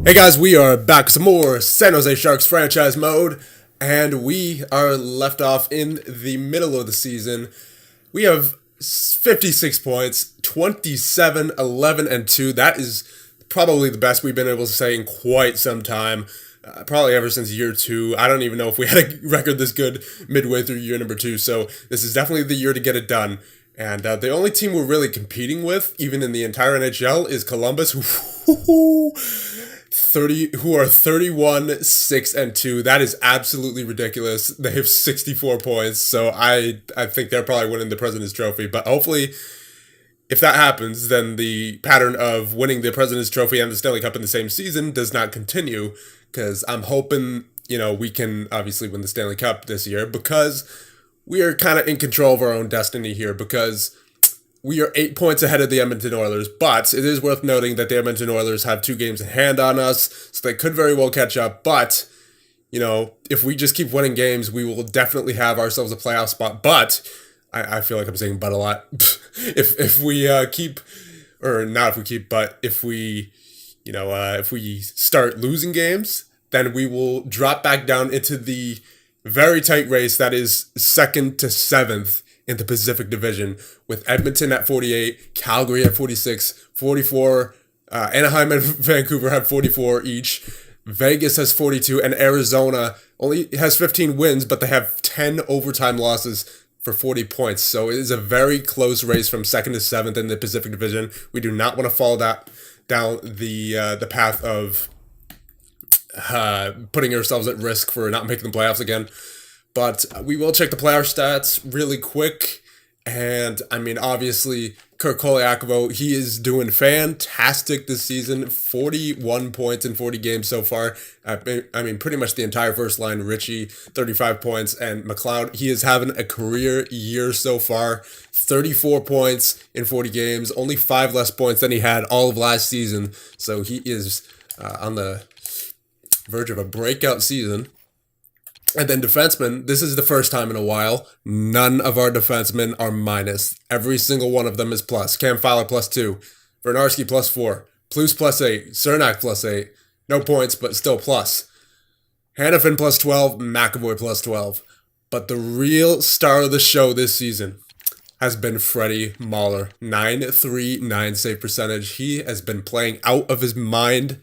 Hey guys, we are back with some more San Jose Sharks franchise mode, and we are left off in the middle of the season. We have 56 points, 27, 11, and 2. That is probably the best we've been able to say in quite some time. Probably ever since year 2. I don't even know if we had a record this good midway through year number 2, so this is definitely the year to get it done. And the only team we're really competing with, even in the entire NHL, is Columbus, who 31, 6, and 2. That is absolutely ridiculous. They have 64 points, so I think they're probably winning the President's Trophy. But hopefully, if that happens, then the pattern of winning the President's Trophy and the Stanley Cup in the same season does not continue, because I'm hoping, we can obviously win the Stanley Cup this year, because we are kind of in control of our own destiny here, because we are 8 points ahead of the Edmonton Oilers, but it is worth noting that the Edmonton Oilers have 2 games in hand on us, so they could very well catch up. But, if we just keep winning games, we will definitely have ourselves a playoff spot. But, I feel like I'm saying but a lot. if we keep, or not if we keep, but if we, if we start losing games, then we will drop back down into the very tight race that is 2nd to 7th in the Pacific Division, with Edmonton at 48, Calgary at 46, 44, Anaheim and Vancouver have 44 each, Vegas has 42, and Arizona only has 15 wins, but they have 10 overtime losses for 40 points. So it is a very close race from 2nd to 7th in the Pacific Division. We do not want to fall down the path of putting ourselves at risk for not making the playoffs again. But we will check the player stats really quick. And, obviously, Kirk Kolyakovo, he is doing fantastic this season. 41 points in 40 games so far. Pretty much the entire first line. Richie, 35 points. And McLeod, he is having a career year so far. 34 points in 40 games. Only 5 less points than he had all of last season. So he is on the verge of a breakout season. And then defensemen, this is the first time in a while, none of our defensemen are minus. Every single one of them is plus. Cam Fowler +2, Bernarski +4, Plus +8, Cernak +8. No points, but still plus. Hannafin +12, McAvoy +12. But the real star of the show this season has been Freddie Mahler. 9.39 save percentage. He has been playing out of his mind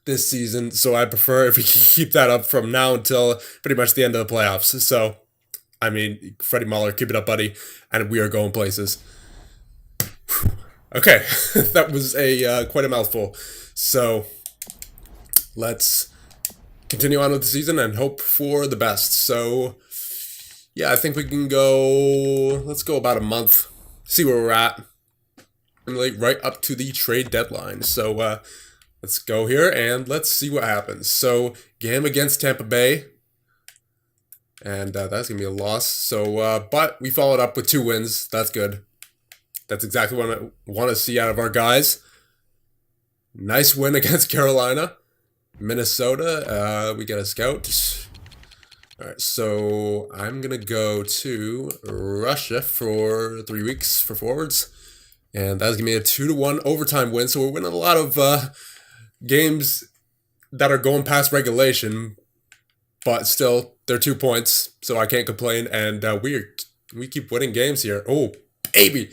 this season, so I prefer if we can keep that up from now until pretty much the end of the playoffs. So, Freddie Mahler, keep it up, buddy, and we are going places. Okay, that was a quite a mouthful. So, let's continue on with the season and hope for the best. So, yeah, I think we can go, let's go about a month, see where we're at, and right up to the trade deadline. So, let's go here and let's see what happens. So, game against Tampa Bay. And that's going to be a loss. So, but we followed up with 2 wins. That's good. That's exactly what I want to see out of our guys. Nice win against Carolina. Minnesota, we got a scout. All right, so I'm going to go to Russia for 3 weeks for forwards. And that's going to be a 2-1 overtime win. So we're winning a lot of games that are going past regulation, but still, they're 2 points, so I can't complain, and we keep winning games here. Oh, baby!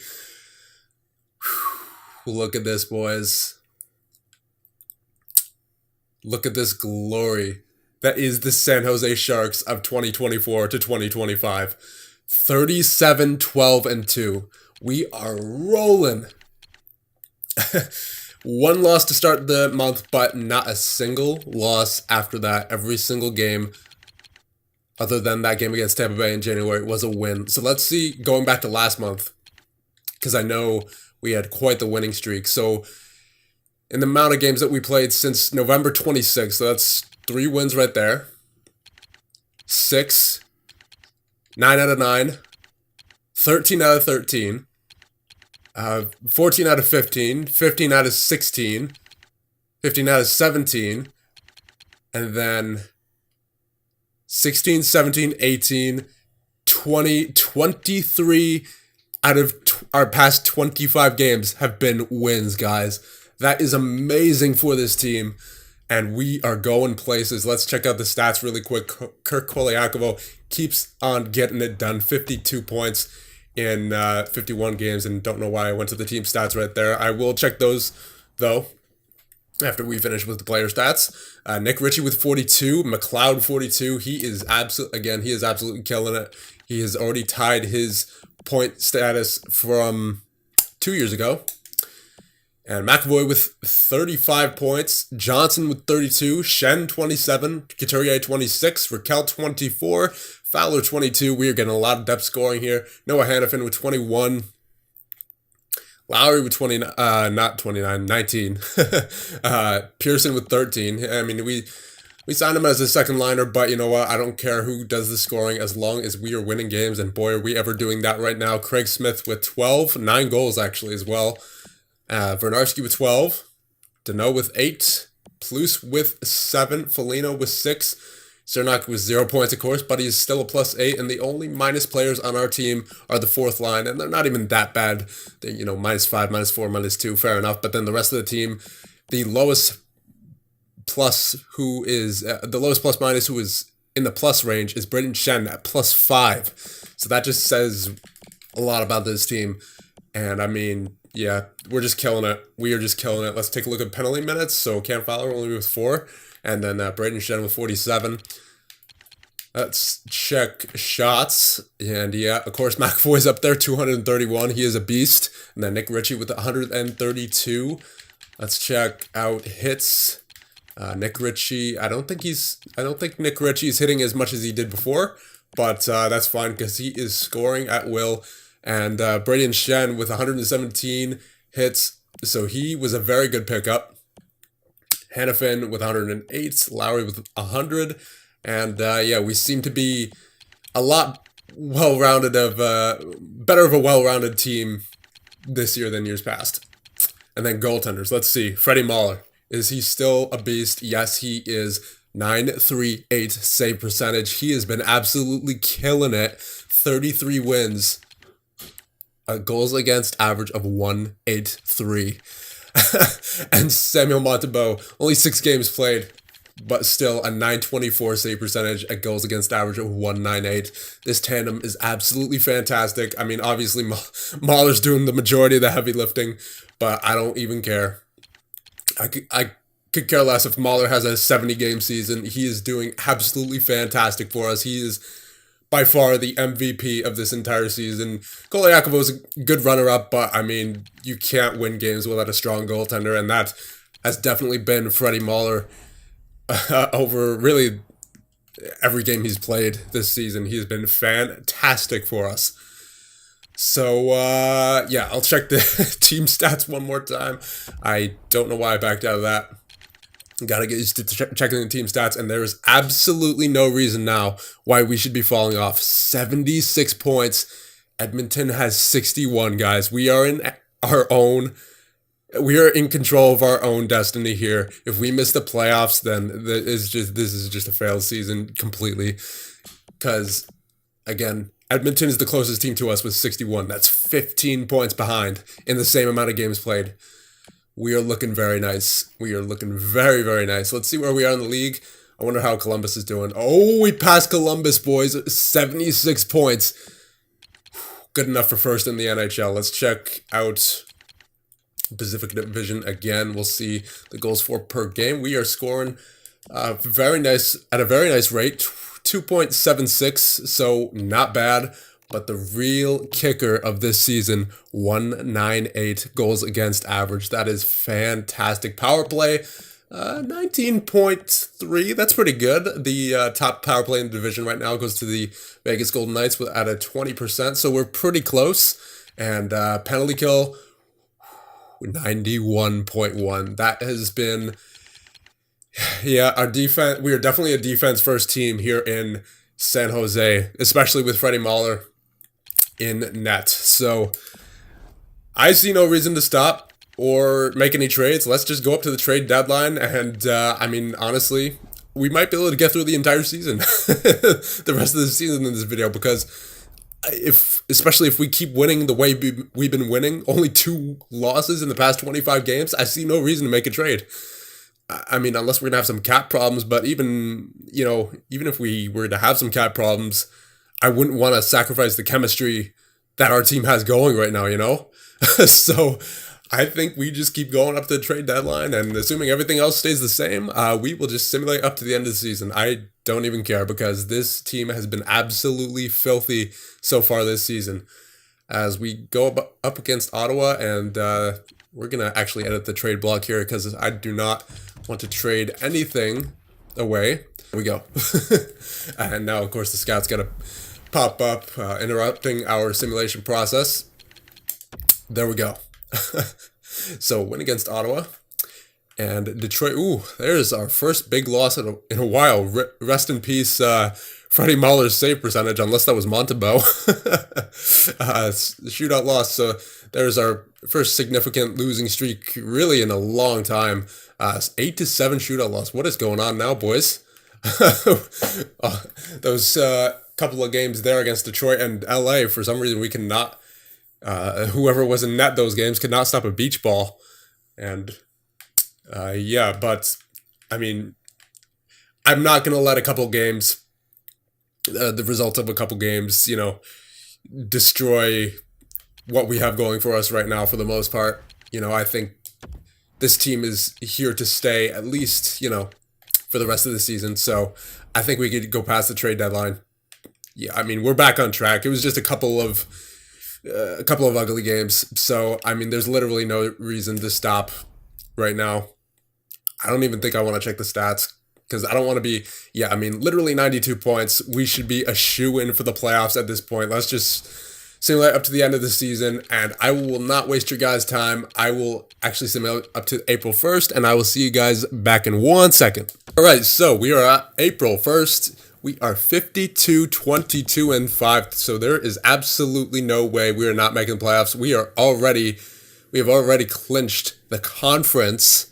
Whew. Look at this, boys. Look at this glory. That is the San Jose Sharks of 2024 to 2025. 37, 12, and 2. We are rolling. 1 loss to start the month, but not a single loss after that. Every single game, other than that game against Tampa Bay in January, was a win. So let's see, going back to last month, because I know we had quite the winning streak. So in the amount of games that we played since November 26th, so that's 3 wins right there. 6, 9 out of 9, 13 out of 13. 14 out of 15, 15 out of 16, 15 out of 17, and then 16, 17, 18, 20, 23 out of our past 25 games have been wins, guys. That is amazing for this team. and we are going places. Let's check out the stats really quick. Kirk Koliakovo keeps on getting it done. 52 points in 51 games, and don't know why I went to the team stats right there. I will check those, though, after we finish with the player stats. Nick Ritchie with 42, McLeod 42. He is absolutely killing it. He has already tied his point status from 2 years ago. And McAvoy with 35 points, Johnson with 32, Shen 27, Couturier 26, Raquel 24, Fowler 22. We are getting a lot of depth scoring here. Noah Hannafin with 21. Lowry with 19. Pearson with 13. I mean, we signed him as a second liner, but you know what? I don't care who does the scoring as long as we are winning games, and boy, are we ever doing that right now. Craig Smith with 12, 9 goals actually as well. Vernarski with 12, Deneau with 8, Plus with 7, Foligno with 6, Cernak with 0 points, of course, but he's still a +8, and the only minus players on our team are the fourth line, and they're not even that bad. They're, -5, -4, -2, fair enough, but then the rest of the team, the lowest plus minus who is in the plus range is Braden Shen at +5, so that just says a lot about this team, and I mean, yeah, we're just killing it. We are just killing it. Let's take a look at penalty minutes. So Cam Fowler only with 4, and then Braden Shen with 47. Let's check shots, and yeah, of course McAvoy's up there, 231. He is a beast. And then Nick Ritchie with 132. Let's check out hits. Nick Ritchie. I don't think Nick Ritchie is hitting as much as he did before, but that's fine because he is scoring at will. And Braden Shen with 117 hits, so he was a very good pickup. Hannafin with 108, Lowry with 100, and yeah, we seem to be a lot better of a well-rounded team this year than years past. And then goaltenders, let's see. Freddie Mahler, is he still a beast? Yes, he is. 938 save percentage. He has been absolutely killing it. 33 wins. A goals against average of 183. And Samuel Montembeault, only 6 games played, but still a 924 save percentage, a goals against average of 198. This tandem is absolutely fantastic. I mean, obviously, Mahler's doing the majority of the heavy lifting, but I don't even care. I could care less if Mahler has a 70-game season. He is doing absolutely fantastic for us. He is by far the MVP of this entire season. Koliakovo is a good runner-up, but I mean, you can't win games without a strong goaltender, and that has definitely been Freddie Mahler over really every game he's played this season. He's been fantastic for us. So, yeah, I'll check the team stats one more time. I don't know why I backed out of that. Got to get used to checking the team stats, and there is absolutely no reason now why we should be falling off. 76 points. Edmonton has 61, guys. We are in control of our own destiny here. If we miss the playoffs, then this is just a failed season completely. Because, again, Edmonton is the closest team to us with 61. That's 15 points behind in the same amount of games played. We are looking very nice. We are looking very, very nice. Let's see where we are in the league. I wonder how Columbus is doing. Oh, we passed Columbus, boys. 76 points. Good enough for first in the NHL. Let's check out Pacific Division again. We'll see the goals for per game. We are scoring at a very nice rate. 2.76, so not bad. But the real kicker of this season, 198 goals against average. That is fantastic. Power play, 19.3. That's pretty good. The top power play in the division right now goes to the Vegas Golden Knights at a 20%. So we're pretty close. And penalty kill, 91.1. That has been, yeah, our defense. We are definitely a defense first team here in San Jose, especially with Freddie Mahler in net. So I see no reason to stop or make any trades. Let's just go up to the trade deadline, and I mean, honestly, we might be able to get through the entire season, the rest of the season in this video, because especially if we keep winning the way we've been winning, only 2 losses in the past 25 games, I see no reason to make a trade. I mean, unless we're gonna have some cap problems, but even, even if we were to have some cap problems, I wouldn't want to sacrifice the chemistry that our team has going right now, So I think we just keep going up to the trade deadline, and assuming everything else stays the same, we will just simulate up to the end of the season. I don't even care because this team has been absolutely filthy so far this season. As we go up against Ottawa, and we're going to actually edit the trade block here because I do not want to trade anything away. Here we go. And now, of course, the scout's got to pop up, interrupting our simulation process. There we go. So, win against Ottawa. And Detroit, ooh, there's our first big loss in a while. Rest in peace, Freddie Mahler's save percentage, unless that was Montebo. Shootout loss. So there's our first significant losing streak, really, in a long time. 8-7 shootout loss. What is going on now, boys? Those couple of games there against Detroit and LA, for some reason, we cannot. Whoever was in net those games could not stop a beach ball. And yeah, but I mean, I'm not going to let a couple games, the results of a couple games, destroy what we have going for us right now for the most part. I think this team is here to stay at least, for the rest of the season. So I think we could go past the trade deadline. Yeah, I mean, we're back on track. It was just a couple of ugly games. So, I mean, there's literally no reason to stop right now. I don't even think I want to check the stats because I don't want to be, literally 92 points. We should be a shoo-in for the playoffs at this point. Let's just simulate up to the end of the season, and I will not waste your guys' time. I will actually simulate up to April 1st, and I will see you guys back in 1 second. All right, so we are at April 1st. We are 52-22-5, so there is absolutely no way we are not making the playoffs. We have already clinched the conference.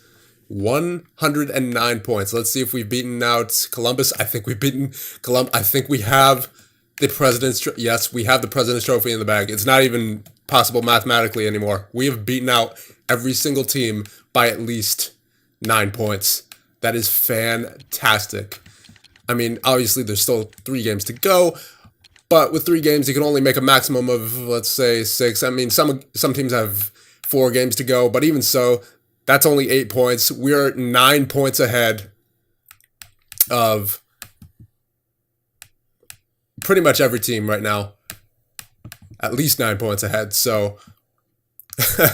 109 points. Let's see if we've beaten out Columbus. I think we've beaten Columbus. I think we have the President's Yes, we have the President's Trophy in the bag. It's not even possible mathematically anymore. We have beaten out every single team by at least 9 points. That is fantastic. I mean, obviously there's still 3 games to go, but with 3 games you can only make a maximum of, let's say, 6. I mean, some teams have 4 games to go, but even so, that's only 8 points. We're 9 points ahead of pretty much every team right now. At least 9 points ahead. So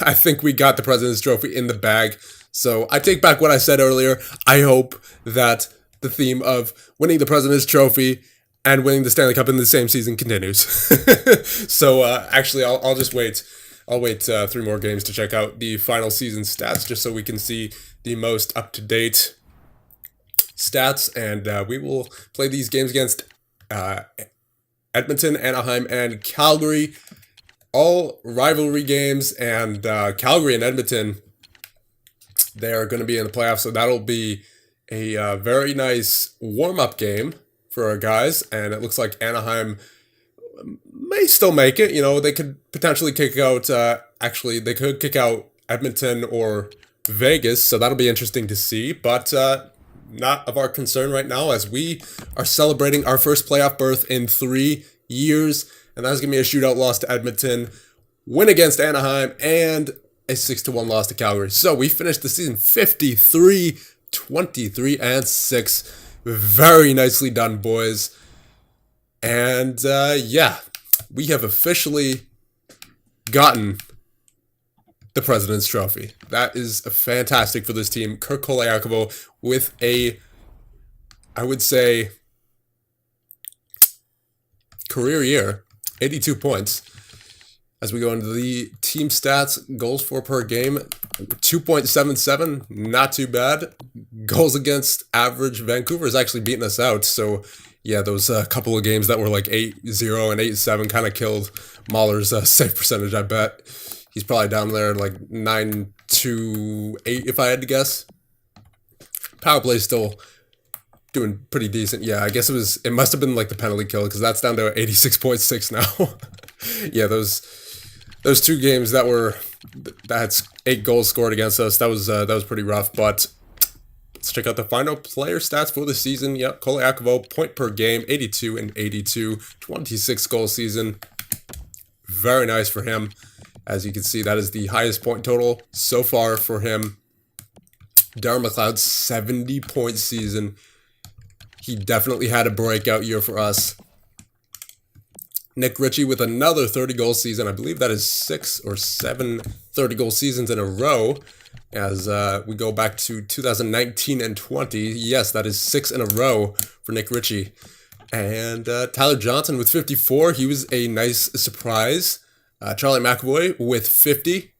I think we got the President's Trophy in the bag. So I take back what I said earlier. I hope that the theme of winning the President's Trophy and winning the Stanley Cup in the same season continues. So actually, I'll just wait. I'll wait 3 more games to check out the final season stats, just so we can see the most up-to-date stats. And we will play these games against Edmonton, Anaheim, and Calgary. All rivalry games, and Calgary and Edmonton, they are going to be in the playoffs, so that'll be a very nice warm-up game for our guys. And it looks like Anaheim may still make it. They could potentially kick out, they could kick out Edmonton or Vegas, so that'll be interesting to see, but not of our concern right now, as we are celebrating our first playoff berth in 3 years, and that's going to be a shootout loss to Edmonton, win against Anaheim, and a 6-1 loss to Calgary. So we finished the season 53-23-6. Very nicely done, boys. And yeah, we have officially gotten the President's Trophy. That is fantastic for this team. Kirk Kolayarkovo with I would say, career year, 82 points. As we go into the team stats, goals for per game, 2.77, not too bad. Goals against average, Vancouver is actually beating us out, so yeah, those couple of games that were like 8-0 and 8-7 kind of killed Mahler's save percentage, I bet. He's probably down there like 9-8 if I had to guess. Power play still doing pretty decent. Yeah, I guess it must have been like the penalty kill, because that's down to 86.6 now. Yeah, those 2 games that had 8 goals scored against us, that was pretty rough, but Let's check out the final player stats for the season. Yep, Koliakovo, point per game, 82 and 82, 26 goal season. Very nice for him. As you can see, that is the highest point total so far for him. Darren McLeod, 70-point season. He definitely had a breakout year for us. Nick Ritchie with another 30-goal season. I believe that is 6 or 7 30-goal seasons in a row. As we go back to 2019 and 20. Yes, that is 6 in a row for Nick Ritchie. And Tyler Johnson with 54. He was a nice surprise. Charlie McAvoy with 50.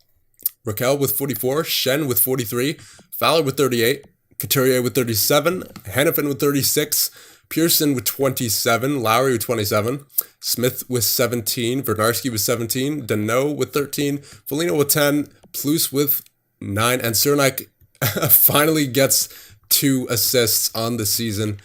Raquel with 44. Shen with 43. Fowler with 38. Couturier with 37. Hannafin with 36. Pearson with 27. Lowry with 27. Smith with 17. Vernarski with 17. Deneau with 13. Foligno with 10. Plus with 9. And Cernak finally gets 2 assists on the season.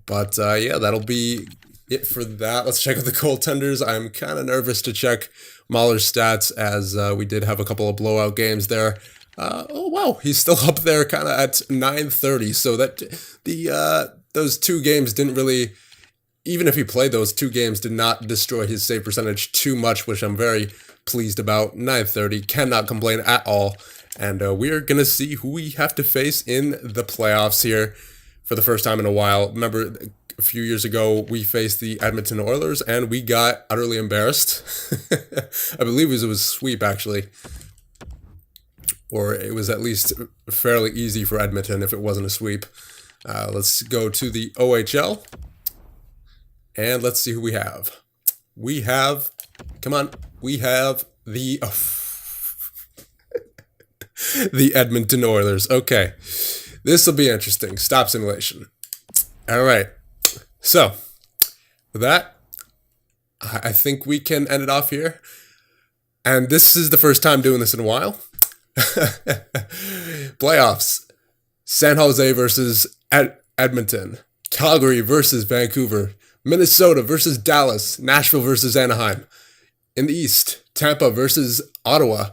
But yeah, that'll be it for that. Let's check out the goaltenders. I'm kind of nervous to check Mahler's stats, as we did have a couple of blowout games there. Oh wow, he's still up there, kind of at 930. So that those 2 games didn't really, even if he played those 2 games, did not destroy his save percentage too much, which I'm very pleased about. 930, cannot complain at all. And we're gonna see who we have to face in the playoffs here for the first time in a while. Remember, a few years ago, we faced the Edmonton Oilers, and we got utterly embarrassed. I believe it was a sweep, actually. Or it was at least fairly easy for Edmonton if it wasn't a sweep. Let's go to the OHL. And let's see who we have. We have... Come on. We have the... Oh, the Edmonton Oilers. Okay. This will be interesting. Stop simulation. All right. So, with that, I think we can end it off here. And this is the first time doing this in a while. Playoffs. San Jose versus Edmonton. Calgary versus Vancouver. Minnesota versus Dallas. Nashville versus Anaheim. In the East, Tampa versus Ottawa.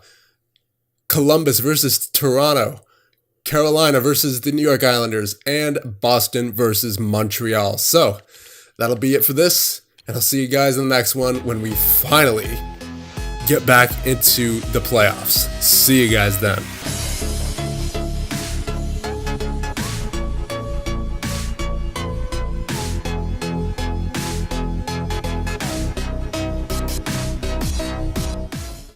Columbus versus Toronto. Carolina versus the New York Islanders, and Boston versus Montreal. So, that'll be it for this, and I'll see you guys in the next one when we finally get back into the playoffs. See you guys then.